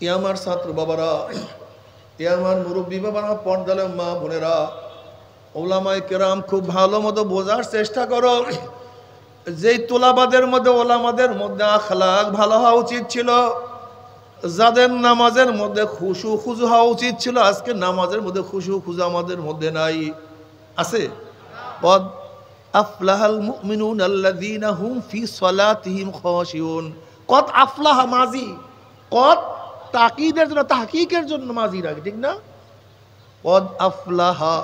এ আমার ছাত্র বাবারা, এ আমার মুরব্বী বাবারা, পর্দালে মা বোনেরা, ওলামায়ে কেরাম, খুব ভালো মতো বোঝার চেষ্টা করো। যেই তোলাবাদের মধ্যে, ওলামাদের মধ্যে আখলাক ভালো হওয়া উচিত ছিল, যাদের নামাজের মধ্যে খুশু খুজু হওয়া উচিত ছিল, আজকে নামাজের মধ্যে খুশু খুজু আমাদের মধ্যে নাই। আছে? কদ আফলাহাল মুমিনুন আল্লাযীনা হুম ফি সালাতিহিম খাশিউন। কদ আফলাহা মাজি, কদ তাকিদের জন্য, তাহকিকের জন্য মাজি রাখে, ঠিক না? কদ আফলাহা,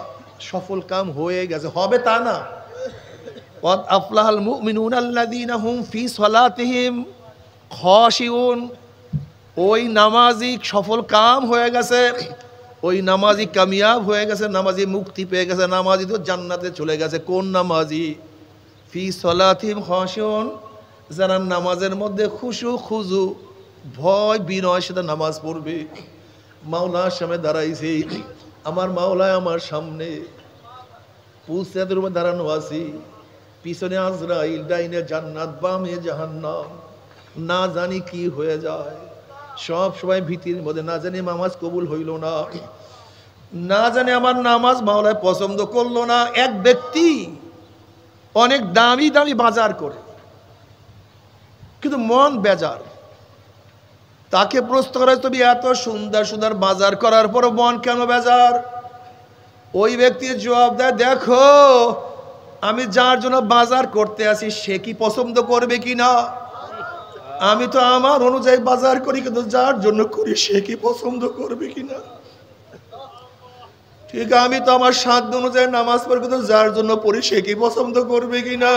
সফল কাম হয়ে গেছে, হবে তা না। কদ আফলাহাল মুমিনুন আল্লাযীনা হুম ফি সালাতিহিম খাশিউন। ওই নামাজি সফল কাম হয়ে গেছে, ওই নামাজি কামিয়াব হয়ে গেছে, নামাজি মুক্তি পেয়ে গেছে, নামাজি তো জান্নাতে চলে গেছে। কোন নামাজি? ফি সালাতিহিম খাশিউন, যারা নামাজের মধ্যে খুশু খুজু, ভয় বিনয় সাথে নামাজ পড়বে। মাওলার সামনে দাঁড়াইছি, আমার মাওলায় আমার সামনে, পুলসিরাতের উপর দাঁড়ানো আছি, পিছনে আজরাইল, ডাইনে জান্নাত, বামে জাহান্নাম, না জানি কি হয়ে যায়। সব সময় ভীতির মধ্যে, না জানি নামাজ কবুল হইল না, না জানি আমার নামাজ মাওলায় পছন্দ করলো না। এক ব্যক্তি অনেক দামি দামি বাজার করে, কিন্তু মন বেজার। তাকে প্রশ্ন করা, তুমি এত সুন্দর সুন্দর বাজার করার পর মন কেন বেজার? ওই ব্যক্তির জবাব দেয়, দেখো আমি যার জন্য বাজার করতে আসি সে কি পছন্দ করবে কি না। আমি তো আমার অনুযায়ী বাজার করি, কিন্তু যার জন্য করি সে কি পছন্দ করবে কিনা। ঠিক, আমি তো আমার সাধ্য অনুযায়ী নামাজ পড়ি, কিন্তু যার জন্য পড়ি সে কি পছন্দ করবে কিনা।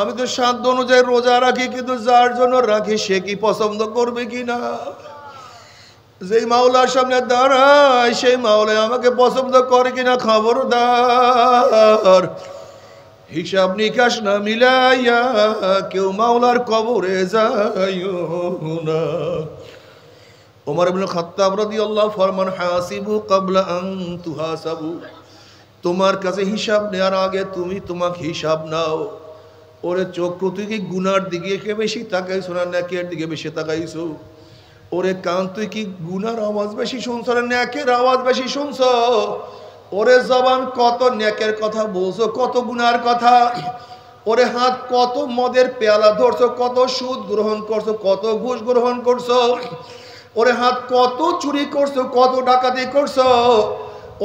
আমি তো সাধ্য অনুযায়ী রোজা রাখি, কিন্তু যার জন্য রাখি সে কি পছন্দ করবে কিনা। যেই মাওলার সামনে দাঁড়ায় সেই মাওলা আমাকে পছন্দ করে কিনা খবরদার। হিসাব নিকাশ না মিলাইয়া কেউ মাওলার কবরে যাইও না। ওমর ইবনে খাত্তাব রাদিয়াল্লাহু ফরমান, হাসিবু ক্বাবলা আন তুহাসাবু। তোমার কাছে হিসাব নেওয়ার আগে তুমি তোমাকে হিসাব নাও। ওরে চক্ষু, তুই কি গুনার দিকে বেশি তাকাইছো না নেকের দিকে বেশি তাকাইছো? ওরে কান, তুই কি গুনার আওয়াজ বেশি শুনছ না নেকের আওয়াজ বেশি শুনছ? ওরে জবান, কত নেকের কথা বলছো, কত গুনার কথা? ওরে হাত, কত মদের পেয়ালা ধরছো, কত সুদ গ্রহণ করছো, কত ঘুষ গ্রহণ করছো? ওরে হাত, কত চুরি করছো, কত ডাকাতি করছো?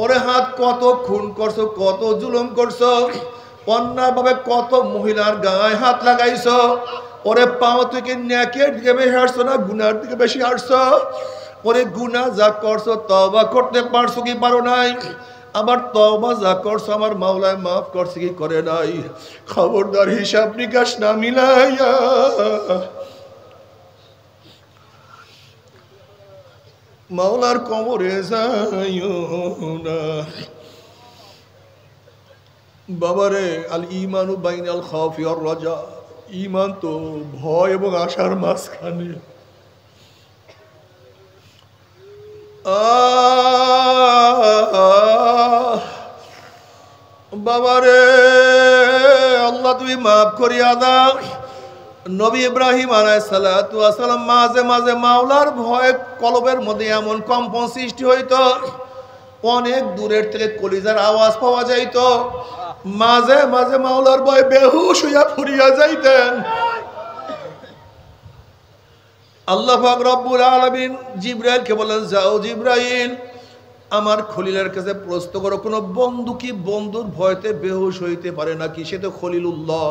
ওরে হাত, কত খুন করছো, কত জুলুম করছো? অন্যায়ভাবে কত মহিলার গায়ে হাত লাগাইছো? ওরে পাও, তুই কি নেকের দিকে বেশি হাঁটছো না গুনার দিকে বেশি হাঁটছো? ওরে গুনাহ যা করছো তওবা করতে পারছো কি পারো নাই? আবার তওবা যা করছো আমার মাওলায় মাফ করছে কি করে নাই? খবরদার হিসাব নিকাশ না মিলাইয়া মাওলার কবরে যাইও না। বাবারে, আল ঈমানু বাইনাল খাউফি ওয়ার রাজা। ঈমান তো ভয় এবং আশার মাঝখানে। বাবারে, আল্লাহ তুমি মাফ করিয়া দাও। নবী ইব্রাহিম আলাইহিস সালাতু ওয়াস সালাম মাঝে মাঝে মাওলার ভয়ে কলবের মধ্যে এমন কম্পন সৃষ্টি হইতো, অনেক দূরের থেকে কলিজার আওয়াজ পাওয়া যাইত। মাঝে মাঝে মাওলার ভয়ে বেহুশ হইয়া পড়িয়া যাইতেন। আল্লাহ পাক রব্বুল আলামিন জিবরাইলকে বলেন, যাও জিবরাইল, আমার খলিলের কাছে প্রশ্ন করো, কোন বন্ধু কি বন্ধুর ভয়তে বেহুশ হইতে পারে নাকি? সে তো খলিলুল্লাহ,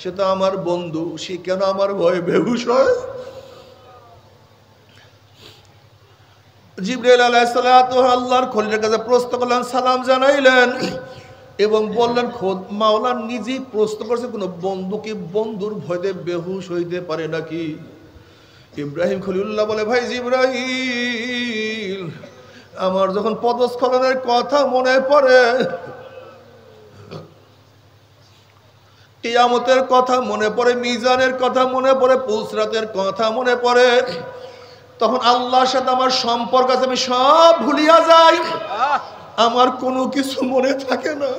সে তো আমার বন্ধু, সে কেন আমার ভয়ে বেহুশ হয়? জিবরাইল আলাইহিস সালাতু আল্লাহর খলিলের কাছে প্রশ্ন করলেন, সালাম জানাইলেন এবং বললেন, খোদ মাওলা নিজেই প্রশ্ন করছে, কোন বন্ধু কি বন্ধুর ভয়তে বেহুশ হইতে পারে নাকি? ইব্রাহিম খলিলুল্লাহ বলে, ভাই জিবরাইল, আমার যখন পদস্খলনের কথা মনে পড়ে, কিয়ামতের কথা মনে পড়ে, মিজানের কথা মনে পড়ে, পুলসিরাতের কথা মনে পড়ে, তখন আল্লাহর সাথে আমার সম্পর্ক আছে, আমি সব ভুলিয়া যাই, আমার কোনো কিছু মনে থাকে না।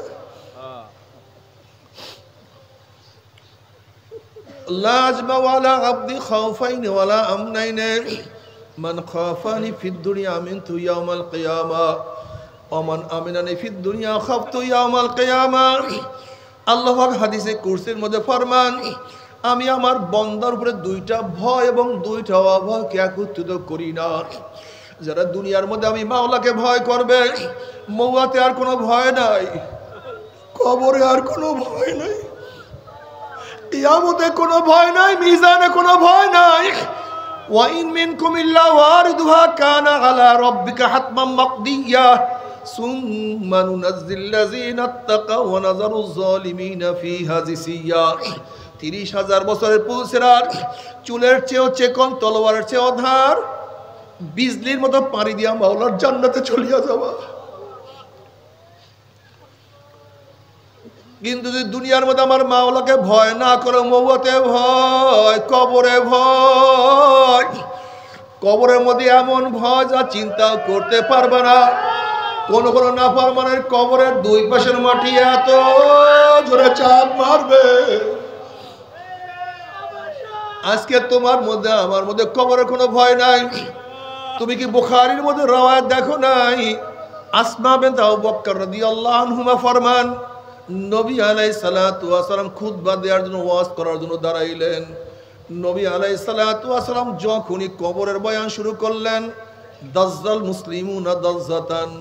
লাজমা ওয়ালা আবদি খাউফাইন ওয়ালা আমনাইন। মান খাফানি ফিদ দুনিয়া আমিনতু ইয়াউমাল কিয়ামা ওয়া মান আমিনানি ফিদ দুনিয়া খাফতু ইয়াউমাল কিয়ামা। আল্লাহ পাক হাদিসে কুরসির মধ্যে ফরমান, আমি আমার বান্দার উপরে দুইটা ভয় এবং দুইটা অভয়কে একত্রিত করি না। যারা দুনিয়ার মধ্যে আমি মাওলাকে ভয় করবে, মওয়াতে আর কোনো ভয় নাই, কবরে আর কোনো ভয় নাই, কিয়ামতে কোনো ভয় নাই, মিজানে কোনো ভয় নাই। ওয়া ইন মিনকুম ইল্লা ওয়ারিদুহা কানা আলা রাব্বিকা হাতমান মাকদিয়া সুম্মা নুনাজ্জিল্লাযিনা তাকাউ ওয়া নাযারুয যালিমিনা ফিহা জিসিয়া। ৩০,০০০ বছরের পুলসেরার, চুলের চেয়েও চেকন, তলোয়ারের চেয়েও ধার, বিজলির মতো পানি দিয়া মাওলার জান্নাতে চলিয়া যাওয়া। কিন্তু যদি দুনিয়ার মধ্যে আমার মাওলাকে ভয় না করো, মওয়াতে ভয়, কবরে ভয়, কবরের মধ্যে এমন ভয় যা চিন্তা করতে পারবে না। কোন কোন নাফরমানের কবরের দুই পাশের মাটি এত জোরে চাপ মারবে, আজকে তোমার মধ্যে আমার মধ্যে কবরের কোনো ভয় নাই। তুমি কি বুখারীর মধ্যে রওয়ায়াত দেখো নাই? আসমা বিনত আবু বকর রাদিয়াল্লাহু আনহুমা ফরমান, নবী আলাইহিস সালাতু ওয়াস সালাম খুতবা দেওয়ার জন্য, ওয়াজ করার জন্য দাঁড়াইলেন। নবী আলাইহিস সালাতু ওয়াস সালাম যখনই কবরের বয়ান শুরু করলেন, দাজ্জাল মুসলিমুনা দাজ্জাতান,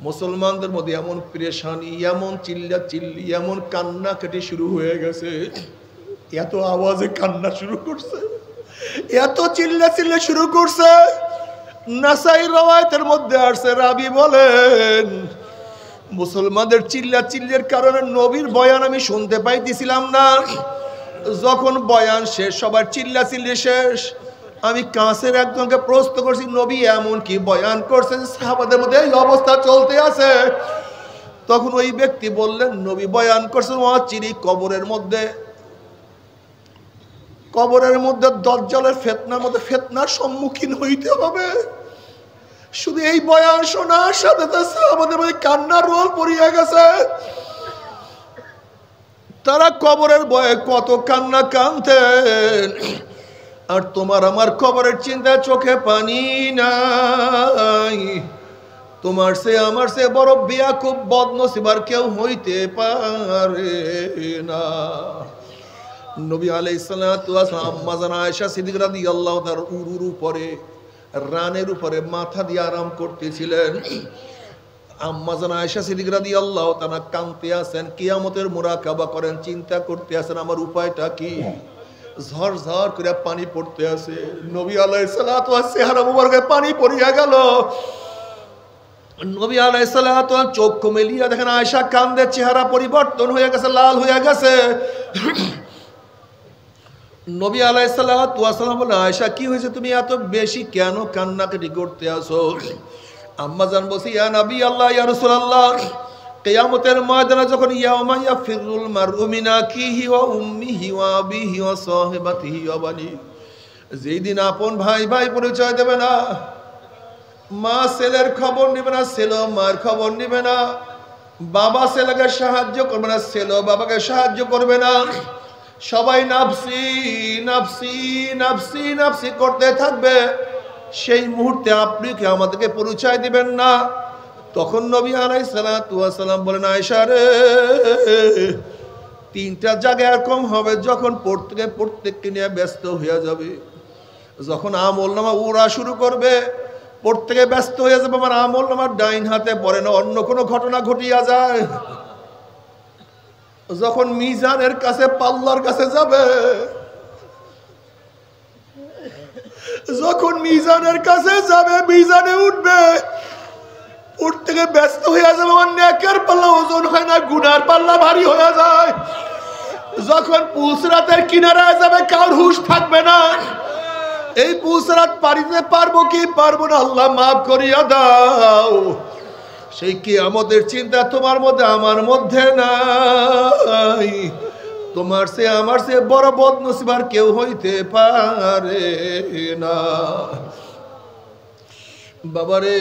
মুসলমানদের মধ্যে এমন পেরেশানি, এমন চিল্লা চিল্লি, এমন কান্নাকাটি শুরু হয়ে গেছে। এত আওয়াজে কান্না শুরু করছে, এত চিল্লা চিল্লা শুরু করছে। নাসাই রওয়ায়াতের মধ্যে আসছে, রাবি বলেন, মুসলমানদের চিল্লা চিল্লির কারণে নবীর বয়ান আমি শুনতে পাইতেছিলাম না। যখন বয়ান শেষ, সবার চিল্লা চিল্লি শেষ, আমি কাছের একজনকে প্রশ্ন করছি, নবী এমন কি বয়ান করছেন সাহাবাদের মধ্যে এই অবস্থা চলতে আছে? তখন ওই ব্যক্তি বললেন, নবী বয়ান করছেন অচিরি কবরের মধ্যে দাজ্জালের ফিতনার মধ্যে ফিতনার সম্মুখীন হইতে হবে। শুধু এই বয়ান শোনার সাথে সাথে সাহাবাদের মধ্যে কান্নার রোল পড়িয়া গেছে। তারা কবরের ভয়ে কত কান্না কাঁদতেন, আর তোমার আমার কবরের চিন্তায় চোখে পানি নাই। তোমার সে আমার সে বড় বেয়াকুব বদনসিব আর কেউ হইতে পারে না। নবী আলাইহিস সালাতু ওয়াস সালাম আম্মা জান আয়েশা সিদ্দিকা রাদিয়াল্লাহু তাআলা উরুর উপরে, রানের উপরে মাথা দিয়ে আরাম করতেছিলেন। আম্মা জান আয়েশা সিদ্দিকা রাদিয়াল্লাহু তাআলা কাঁদতে আছেন, কিয়ামতের মুরাকাবা করেন, চিন্তা করতে আছেন আমার উপায়টা কি। ঝরঝর করে পানি পড়তে আছে। নবী আলাইহিস সালাতু ওয়াস চেহারা মুবারকে পানি পড়িয়া গেল। নবী আলাইহিস সালাতু ওয়াস চোখ মেলিয়া দেখেন আয়েশা কান্দে, চেহারা পরিবর্তন হয়ে গেছে, লাল হয়ে গেছে। নবী আলাইহিস সালাতু ওয়াস সালাম বলেন, আয়েশা কি হয়েছে, তুমি এত বেশি কেন কান্নাকাটি করতে আসো? আম্মা জান বলছি, ইয়া নবী আল্লাহ, ইয়া রাসূলুল্লাহ, কিয়ামতের ময়দানে যখন ইয়াউমা ইয়াফিরুল মারউ মিন আখিহি ওয়া উম্মিহি ওয়া আবিহি ওয়া সাহিবাতিহি ওয়া বানি, যেই দিন আপন ভাই ভাই পরিচয় দেবে না, মা ছেলের খবর নেবে না, ছেলে মার খবর নেবে না, বাবা ছেলেকে সাহায্য করবে না, ছেলে বাবাকে সাহায্য করবে না, সবাই নাফসি নাফসি নাফসি নাফসি করতে থাকবে। সেই মুহূর্তে আপনি কি আমাদেরকে পরিচয় দিবেন না? তখন নবী আলাইহিস সালাতু ওয়াস সালাম বলেন, আয়েশা রে, তিনটা জায়গায় এরকম হবে যখন প্রত্যেককে নিয়ে ব্যস্ত হয়ে যাবে, যখন আমল নামা উড়া শুরু করবে, প্রত্যেকে ব্যস্ত হয়ে যাবে, আমার আমল নামার ডাইন হাতে পড়ে না, অন্য কোনো ঘটনা ঘটিয়া যায়। যখন মিজানের কাছে, পাল্লার কাছে যাবে, যখন মিজানের কাছে যাবে, মিজানে উঠবে, প্রত্যেকে ব্যস্ত হয়ে যাবে, আমার নেকের পাল্লা ওজন হয় না, গুনার পাল্লা ভারী হয়ে যায়। যখন পুলসরাতের কিনারায় যাবে, কার হুঁশ থাকবে না, এই পুলসরাত পারিতে পারবো কি পারবো না, আল্লাহ মাফ করিয়া দাও। সেই কিয়ামতের চিন্তা তোমার মধ্যে আমার মধ্যে নাই। তোমার সে আমার সে বড় বদনসিব আর কেউ হইতে পারে না। বাবারে,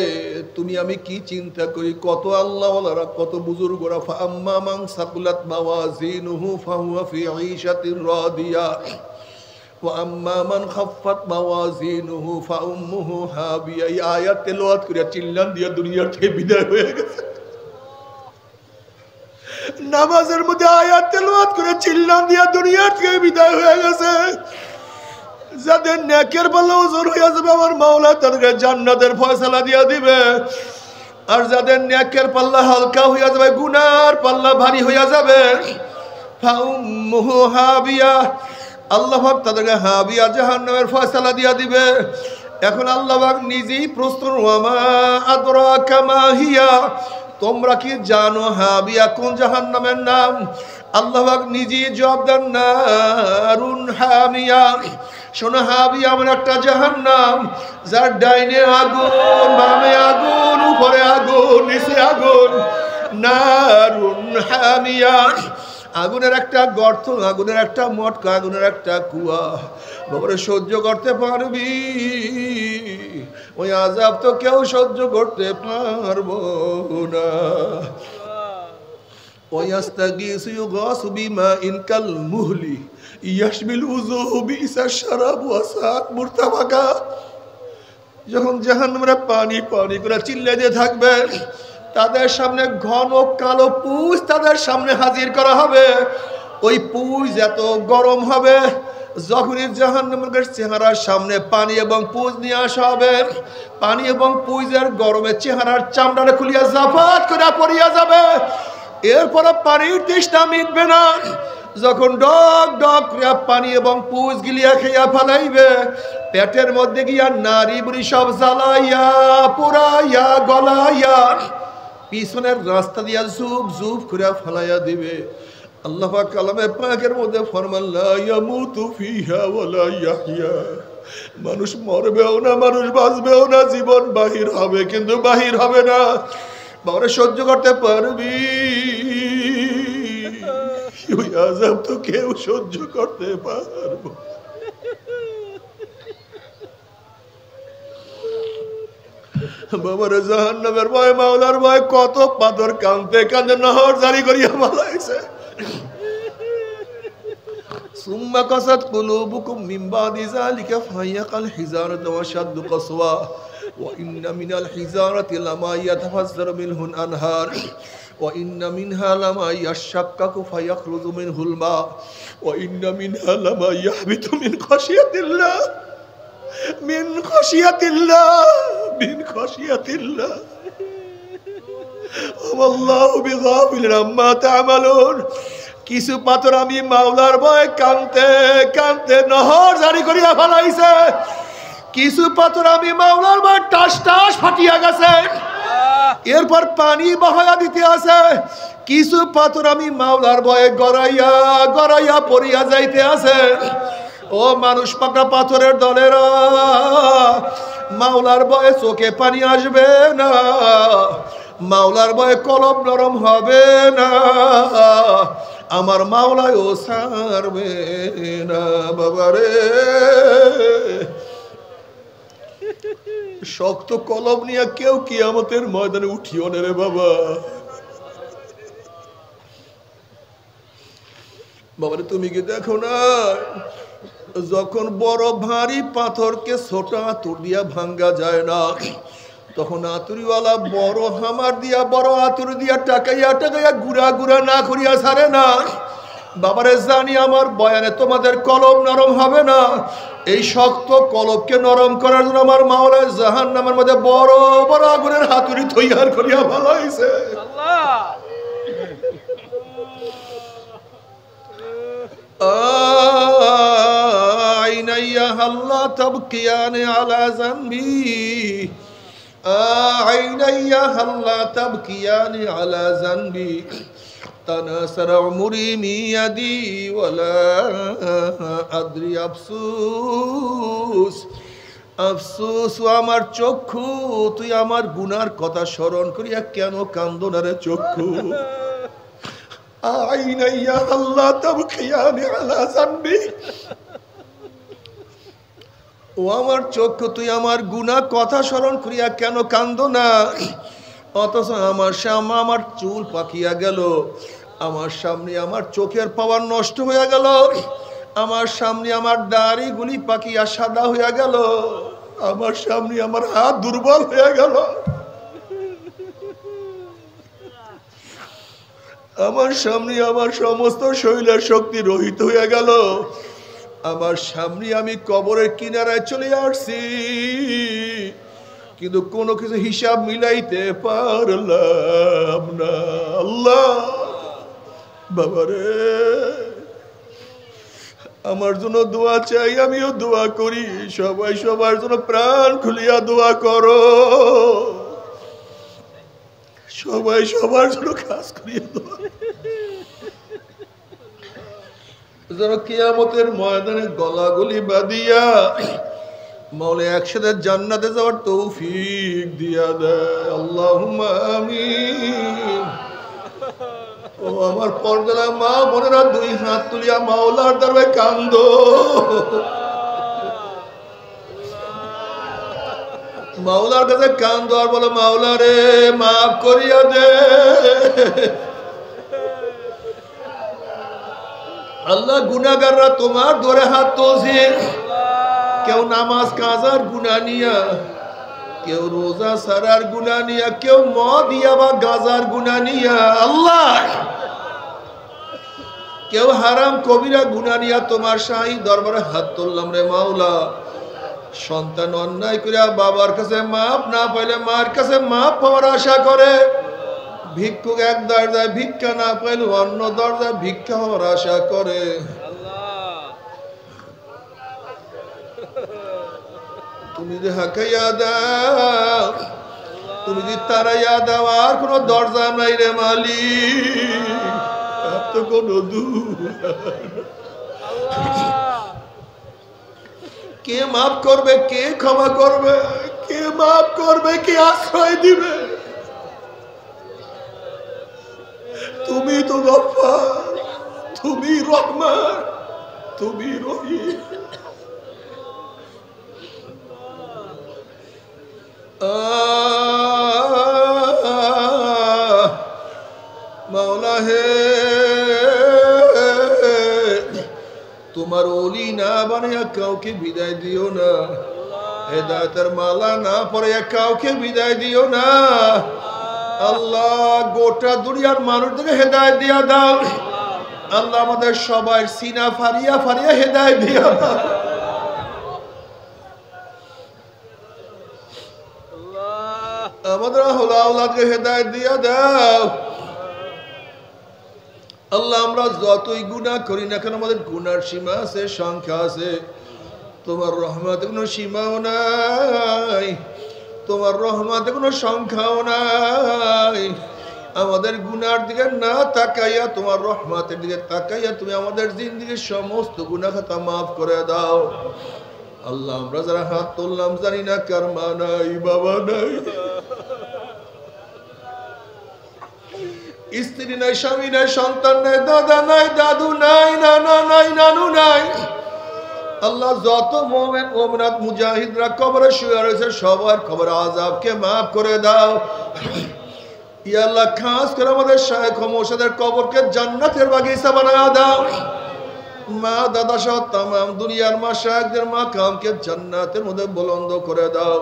তুমি আমি কি চিন্তা করি, কত আল্লাহওয়ালারা, কত বুজুর্গরা, ফাআম্মা মান সাকুলাত মাওয়াজিনুহু ফাহুয়া ফি ঈশাতির রাদিয়া وأما من خفت موازينه فأمه هاوية। এই আয়াত তেলাওয়াত করে চিল্লান দিয়া দুনিয়া থেকে বিদায় হয়ে গেছে। নামাজের মধ্যে আয়াত তেলাওয়াত করে চিল্লান দিয়া দুনিয়া থেকে বিদায় হয়ে গেছে। যাদের নেকের পাল্লা ওজন হয়ে যাবে আমার মাওলা তাদেরকে জান্নাতের ফয়সালা দিয়া দিবে, আর যাদের নেকের পাল্লা হালকা হয়ে যাবে গুনার পাল্লা ভারী হয়ে যাবে ফাউম্মুহু হাবিয়া, আল্লাহ পাক তাদেরকে হাবিয়া জাহান্নামের ফয়সালা দিয়া দিবে। এখন আল্লাহ পাক নিজেই প্রশ্ন ওয়ামা আদরাকা মা হিয়া, তোমরা কি জানো হাবিয়া কোন জাহান্নামের নাম? আল্লাহ পাক নিজেই জবাব দেন নারুন হামিয়া। শোনো হাবিয়া এমন একটা জাহান্নাম যার ডাইনে আগুন, বামে আগুন, উপরে আগুন, নিচে আগুন। নারুন হামিয়া, আগুনের একটা গর্ত, আগুনের একটা মটকা, আগুনের একটা কুয়া। বাবারে সহ্য করতে পারবি? ওই আযাব তো কেউ সহ্য করতে পারবো না। ওয়াস্তাগীসু ইউগাসু বিমাইন কাল মুহলি ইয়াশমিল উযুহু বিসা শারাব ওয়া সাআত মুরতাফাকা। যখন জাহান্নামে পানি পানি করে চিল্লাতে থাকবে, তাদের সামনে ঘন কালো পুঁজ তাদের সামনে হাজির করা হবে। ওই পুঁজ এত গরম হবে, যখনই জাহান্নামের চেহারার সামনে পানি এবং পুঁজ নিয়ে আসা হবে, পানি এবং পুঁজের গরমে চেহারার চামড়াটা খুলিয়া জাফাত করে পড়িয়া যাবে। এরপরে পানির তৃষ্ণা মিটবে না। যখন ডক ডক পানি এবং পুঁজ গিলিয়া খেয়া ফেলাইবে, পেটের মধ্যে গিয়া নারী বুড়ি সব জ্বালাইয়া পুরাইয়া গলাইয়া পিছনের রাস্তা দিয়া জুব জুব করে ফেলাইয়া দিবে। আল্লাহ পাক কালামে পাকের মধ্যে ফরমান লা ইয়ামুতু ফিহা ওয়ালা ইয়াহইয়া, মানুষ মরবেও না, মানুষ বাঁচবেও না, জীবন বাহির হবে কিন্তু বাহির হবে না। বাবারে সহ্য করতে পারবি? ওই আযাব তো কেউ সহ্য করতে পারবো। বাবারে জাহান্নামের ভয়, মাওলার ভয়, কত পাথর কাঁদতে কাঁদতে নহর জারি করিয়া ফেলাইছে। সুম্মা কাসাত কুলুবুকুম মিন বাদি যালিকা ফাহিয়া কাল হিজারাতি ওয়া শাদ্দু কাসওয়া ওয়া ইন্না মিনাল হিজারাতি লামা ইয়াতাফাজ্জারু মিনহুল আনহার ওয়া ইন্না মিনহা লামা ইয়াশাক্কাকু ফায়াখরুজু মিনহুল মা ওয়া ইন্না মিনহা লামা ইয়াহবিতু মিন খাশিয়াতিল্লাহ মিন খাশিয়াতিল্লাহ মিন খাশিয়াতিল্লাহ ওয়াল্লাহু বিগাফিলিন আম্মা তা'মালুন। কিছু পাথর আমি মাওলার ভয় কাঁদতে কাঁদতে নহর জারি করিয়া ফেলাইছে। কিছু পাথর আমি মাওলার ভয় টাস টাস ফাটিয়া গেছে, এরপর পানি বহায়া দিতে আছে। কিছু পাথর আমি মাওলার ভয়ে গড়াইয়া গড়াইয়া পড়িয়া যাইতে আছে। ও মানুষ পাকা পাথরের দলেরা, মাওলার ভয়ে চোখে পানি আসবে না, মাওলার ভয়ে কলব নরম হবে না, আমার মাওলায় ও ছাড়বে না। বাবারে শক্ত কলম নিয়ে কেউ কিয়ামতের ময়দানে উঠিও না রে বাবা। বাবারে তুমি কি দেখো না, যখন বড় ভারী পাথরকে ছোট আতুর দিয়া ভাঙ্গা যায় না, তখন আতুরিওয়ালা বড় হামার দিয়া বড় আতুর দিয়া টাকাইয়া টাকাইয়া গুড়া গুড়া না করিয়া ছাড়ে না। বাবারে জানি আমার বয়ানে তোমাদের কলব নরম হবে না, এই শক্ত কলবকে নরম করার জন্য আমার মাওলা জাহান্নামের মধ্যে বড় বড় আগুনের হাতুড়ি তৈয়ার করিয়া ভালাইছে। আইনাইয়া হাল্লা তাবকিয়ানে আলা জানবি, আইনাইয়া হাল্লা তাবকিয়ানে আলা জানবি, তানাসার উমরি মিয়াদি ওয়ালা আদরি আফসুস আফসুস। আমার চক্ষু তুই আমার গুনার কথা স্মরণ করিয়া কেন কান্দো না রে চক্ষু? আইনাইয়া আল্লাহ তাবকিয়ানি আলা জানবি, ও আমার চক্ষু তুই আমার গুনাহ কথা স্মরণ করিয়া কেন কান্দো না? অথচ আমার সামনে আমার চুল পাকিয়া গেল, আমার সামনে আমার চোখের পাওয়ার নষ্ট হয়ে গেল, আমার সামনে আমার দাড়িগুলি পাকিয়া সাদা হইয়া গেল, আমার সামনে আমার হাত দুর্বল হয়ে গেল, আমার সামনে আমার সমস্ত শরীরের শক্তি রহিত হয়ে গেল, আমার সামনে আমি কবরের কিনারায় চলে আসছি, কিন্তু কোনো কিছু হিসাব মিলাইতে পারলাম না। আল্লাহ বাবারে, আমার জন্য দোয়া চাই, আমিও দোয়া করি, সবাই সবার জন্য প্রাণ খুলিয়া দোয়া করো, সবাই সবার জন্য কাজ করিয়া দোয়া, যেন কিয়ামতের ময়দানে গলাগলি বাঁধিয়া মৌলা একসাথে জান্নাতে যাওয়ার তৌফিক দিয়া দেয়। আল্লাহুম্মা আমিন। ও আমার পর্দার মা বোনেরা, দুই হাত তুলিয়া মাওলার দরবারে কান্দো, মাওলার কাছে কান্দো আর বলো, মাওলা রে মাফ করিয়া দে। আল্লাহ, গুনাহগাররা তোমার দরে হাত তুলছে, কেউ নামাজ কাজার গুনাহ নিয়া, কেউ রোজা সারার গুনাহ নিয়া, কেউ মদ দিয়া বা গাজার গুনাহ নিয়া, আল্লাহ কেউ হারাম কবিরা গুনাহ নিয়া তোমার শাহী দরবারে হাত তুললাম রে মাওলা। সন্তান অন্যায় করিয়া বাবার কাছে মাপ না পাইলে মার কাছে মাপ পাওয়ার আশা করে, ভিক্ষুক এক দরজায় ভিক্ষা না পাইলে অন্য দরজায় ভিক্ষা হওয়ার আশা করে। তুমি যে হাকাইয়া দাও, তুমি যে তারাইয়া দাও, আর কোন দরজা নাই রে মালিক, আর তো কোন দূর। কে মাফ করবে, কে ক্ষমা করবে, কে মাফ করবে, কে আশ্রয় দিবে? তুমি তো গফফার, তুমি রহমান, তুমি রহিম। মাওলা হে, তোমার ওলি না বানাইয়া কাউকে বিদায় দিও না, হেদায়েতের মালা না পরাইয়া কাউকে বিদায় দিও না। আল্লাহ, গোটা দুনিয়ার মানুষদেরকে হেদায়েত দিয়া দাও। আল্লাহ, আমাদের সবাই সিনা ফারিয়া ফারিয়া হেদায়েত দিয়া দাও। আমাদের আওলাদকে হেদায়েত দিয়া দাও। আল্লাহ, আমরা যতই গুনাহ করি না কেন, আমাদের গুনার সীমা আছে, সংখ্যা আছে, তোমার রহমতে কোনো সীমাও নাই, তোমার রহমতে কোনো সংখ্যাও নাই। আমাদের গুনার দিকে না তাকাইয়া তোমার রহমতের দিকে তাকাইয়া তুমি আমাদের জিন্দেগীর সমস্ত গুনাহ খাতা মাফ করে দাও। আল্লাহ, আমরা যারা হাত তুললাম জানি না কার মা নাই, বাবা নাই, স্ত্রী নাই, স্বামী নাই, সন্তান নাই, দাদা নাই, দাদু নাই, নানা নাই, নানু নাই। আল্লাহ, যত মুমিন মুমিনাত মুজাহিদরা কবরে শুয়ে রয়েছে, সবার কবর আযাবকে মাফ করে দাও। ইয়া আল্লাহ, খাস করে আমাদের শায়েখ ও মুর্শিদের কবরকে জান্নাতের বাগিচা বানায়া দাও। মা দাদা সহ তামাম দুনিয়ার মাশায়েখদের মাকামকে জান্নাতের মধ্যে বুলন্দ করে দাও।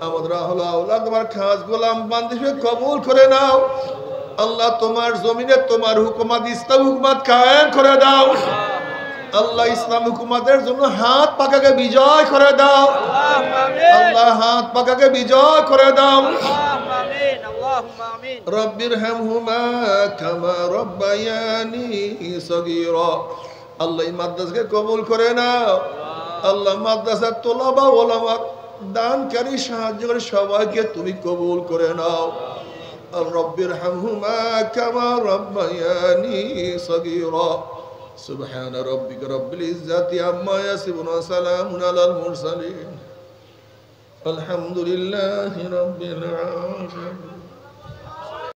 আমাদের আওলাদ তোমার খাস গোলাম বান্দিকে কবুল করে নাও। আল্লাহ, তোমার জমিনে তোমার হুকুমত, ইসলাম হুকুমত কায়েম করে দাও। আল্লাহ, ইসলাম হুকুমতের জন্য হাত পাকাকে বিজয় করে দাও। আল্লাহ, হাত পাকাকে বিজয় করে দাও। রব্বির হামহুমা কামা রব্বায়ানি সগীরা। আল্লাহ, এই মাদ্রাসাকে কবুল করে নাও। আল্লাহ, মাদ্রাসার তোলাবা ওলামা দানকারী সাহায্যকারী সবাইকে তুমি কবুল করে নাও। রব্বির হামহুমা কামা রব্বায়ানি সগীরা। সুবহান রাব্বিকা রাব্বিল ইজ্জাতি আম্মা ইয়াসিফুন ওয়া সালামুন আলাল মুরসালিন। আলহামদুলিল্লাহি রাব্বিল আলামিন।